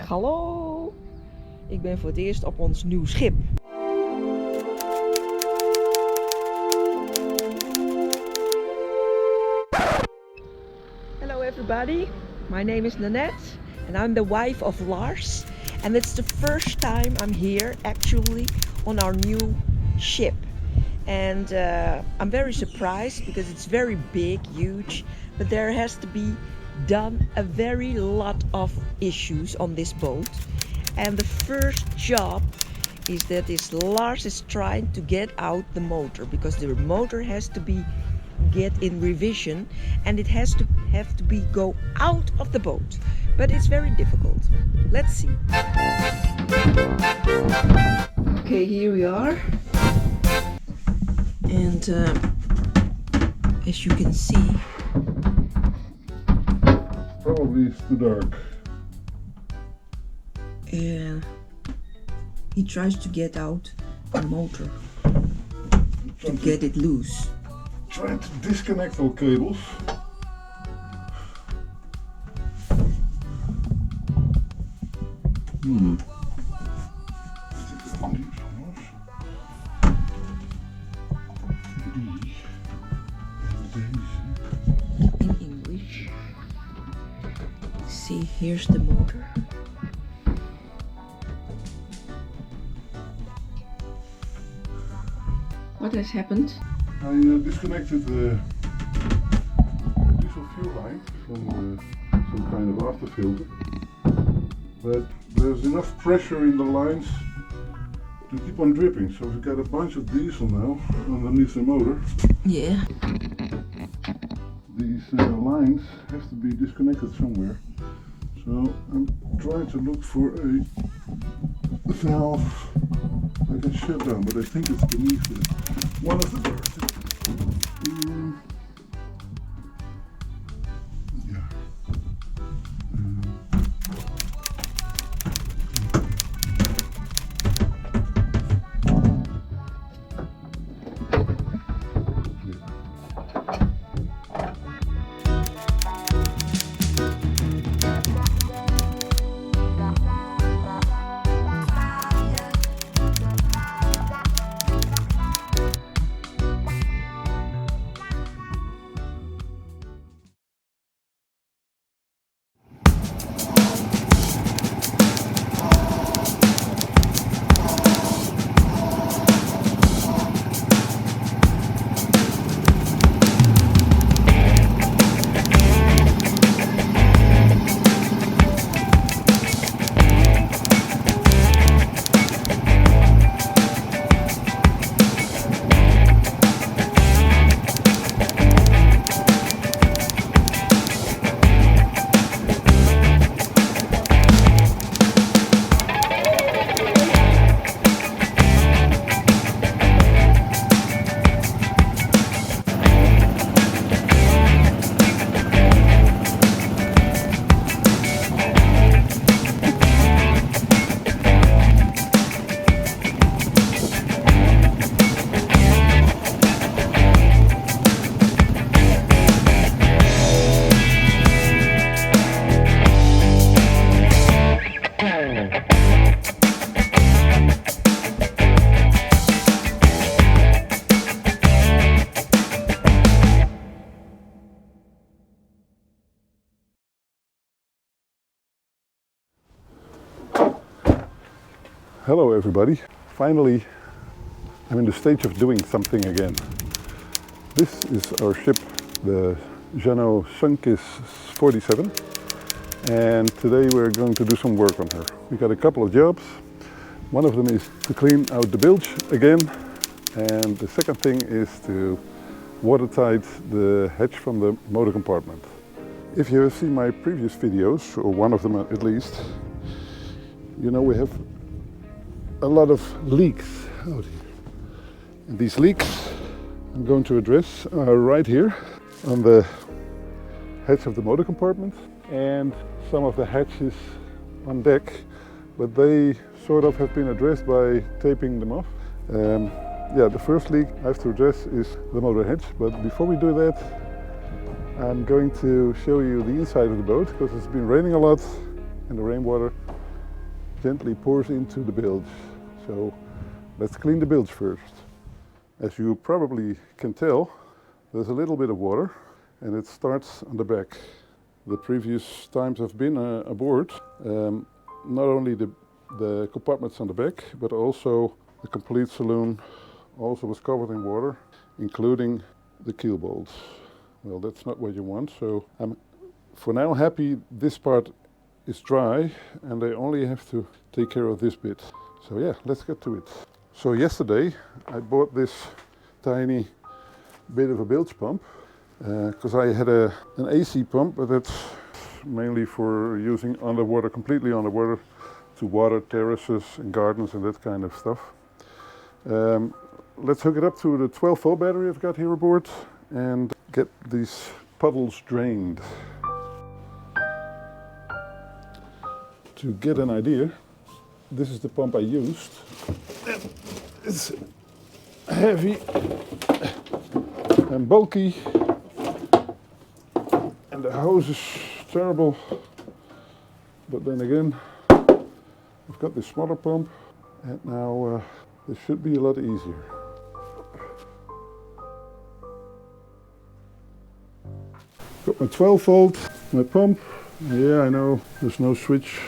Hallo, ik ben voor het eerst op ons nieuw schip. Hello everybody, my name is Nannette and I'm the wife of Lars, and it's the first time I'm here actually on our new ship. And I'm very surprised because it's very big, huge, but there has to be done a very lot of issues on this boat. And the first job is that Lars is trying to get out the motor, because the motor has to be get in revision and it has to go out of the boat, but it's very difficult. Let's see. Okay, here we are, and as you can see, probably it's too dark. And he tries to get out the motor to get it loose. Trying to disconnect all cables. In English. See, here's the motor. What has happened? I disconnected the diesel fuel line from some kind of after filter, but there's enough pressure in the lines to keep on dripping, so we've got a bunch of diesel now underneath the motor. Yeah. These lines have to be disconnected somewhere, so I'm trying to look for a valve I can shut down, but I think it's beneath one of the doors. Hello everybody. Finally, I'm in the stage of doing something again. This is our ship, the Jeannot Sunkis 47, and today we're going to do some work on her. We got a couple of jobs. One of them is to clean out the bilge again, and the second thing is to watertight the hatch from the motor compartment. If you have seen my previous videos, or one of them at least, you know we have a lot of leaks out here. And these leaks I'm going to address are right here on the hatch of the motor compartment and some of the hatches on deck, but they sort of have been addressed by taping them off. Yeah, the first leak I have to address is the motor hatch, but before we do that I'm going to show you the inside of the boat, because it's been raining a lot and the rainwater gently pours into the bilge. So let's clean the bilge first. As you probably can tell, there's a little bit of water and it starts on the back. The previous times I've been aboard, not only the compartments on the back, but also the complete saloon also was covered in water, including the keel bolts. Well, that's not what you want, so I'm for now happy this part is dry and I only have to take care of this bit. So yeah, let's get to it. So yesterday I bought this tiny bit of a bilge pump because I had an AC pump, but that's mainly for using underwater, completely underwater, to water terraces and gardens and that kind of stuff. Let's hook it up to the 12-volt battery I've got here aboard and get these puddles drained. To get an idea, this is the pump I used. It's heavy and bulky, and the hose is terrible. But then again, I've got this smaller pump, and now this should be a lot easier. Got my 12-volt, my pump. Yeah, I know there's no switch.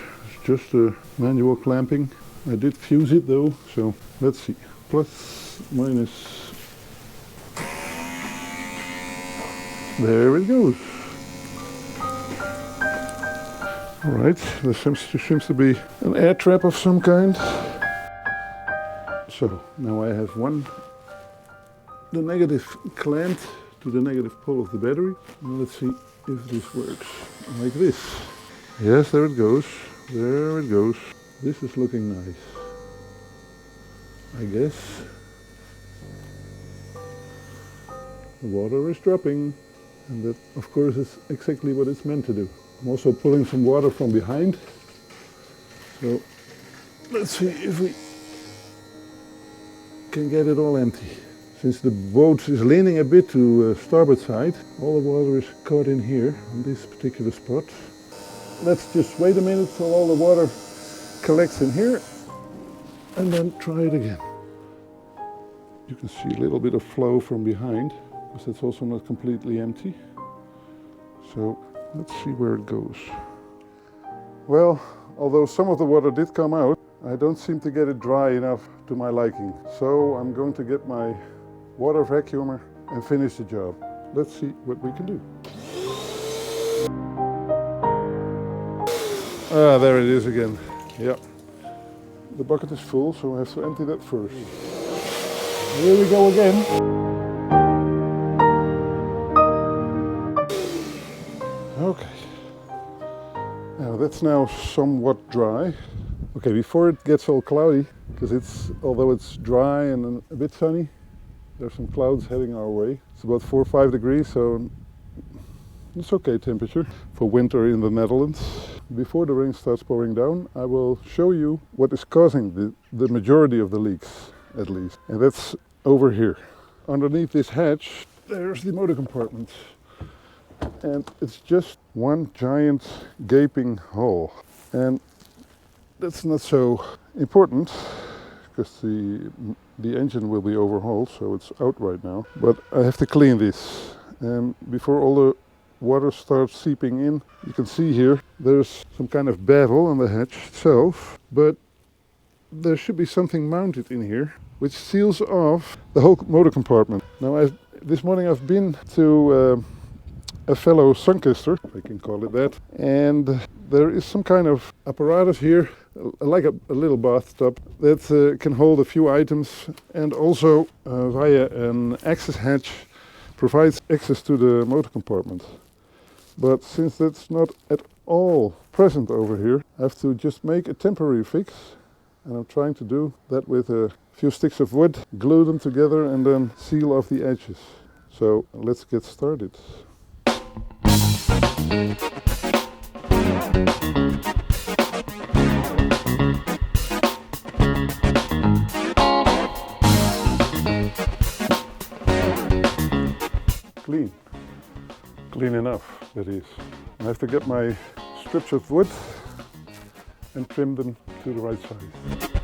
Just a manual clamping. I did fuse it though, so let's see. Plus, minus. There it goes. Alright, there seems to be an air trap of some kind. So, now I have the negative clamped to the negative pole of the battery. Now let's see if this works. Like this. Yes, there it goes. There it goes. This is looking nice, I guess. The water is dropping, and that of course is exactly what it's meant to do. I'm also pulling some water from behind, so let's see if we can get it all empty. Since the boat is leaning a bit to starboard side, all the water is caught in here, on this particular spot. Let's just wait a minute till all the water collects in here and then try it again. You can see a little bit of flow from behind, because that's also not completely empty. So let's see where it goes. Well, although some of the water did come out, I don't seem to get it dry enough to my liking. So I'm going to get my water vacuumer and finish the job. Let's see what we can do. Ah, there it is again. Yeah. The bucket is full, so I have to empty that first. Here we go again. Okay. Now that's now somewhat dry. Okay, before it gets all cloudy, because although it's dry and a bit sunny, there's some clouds heading our way. It's about 4 or 5 degrees, so it's okay temperature for winter in the Netherlands. Before the rain starts pouring down, I will show you what is causing the majority of the leaks, at least. And that's over here. Underneath this hatch, there's the motor compartment. And it's just one giant gaping hole. And that's not so important, because the engine will be overhauled, so it's out right now. But I have to clean this. And before all the water starts seeping in, you can see here there's some kind of bevel on the hatch itself, but there should be something mounted in here which seals off the whole motor compartment. Now this morning I've been to a fellow sunkister, if I can call it that, and there is some kind of apparatus here, like a little bathtub, that can hold a few items, and also via an access hatch provides access to the motor compartment. But since that's not at all present over here, I have to just make a temporary fix, and I'm trying to do that with a few sticks of wood, glue them together and then seal off the edges. So let's get started. Clean enough, that is. I have to get my strips of wood and trim them to the right size.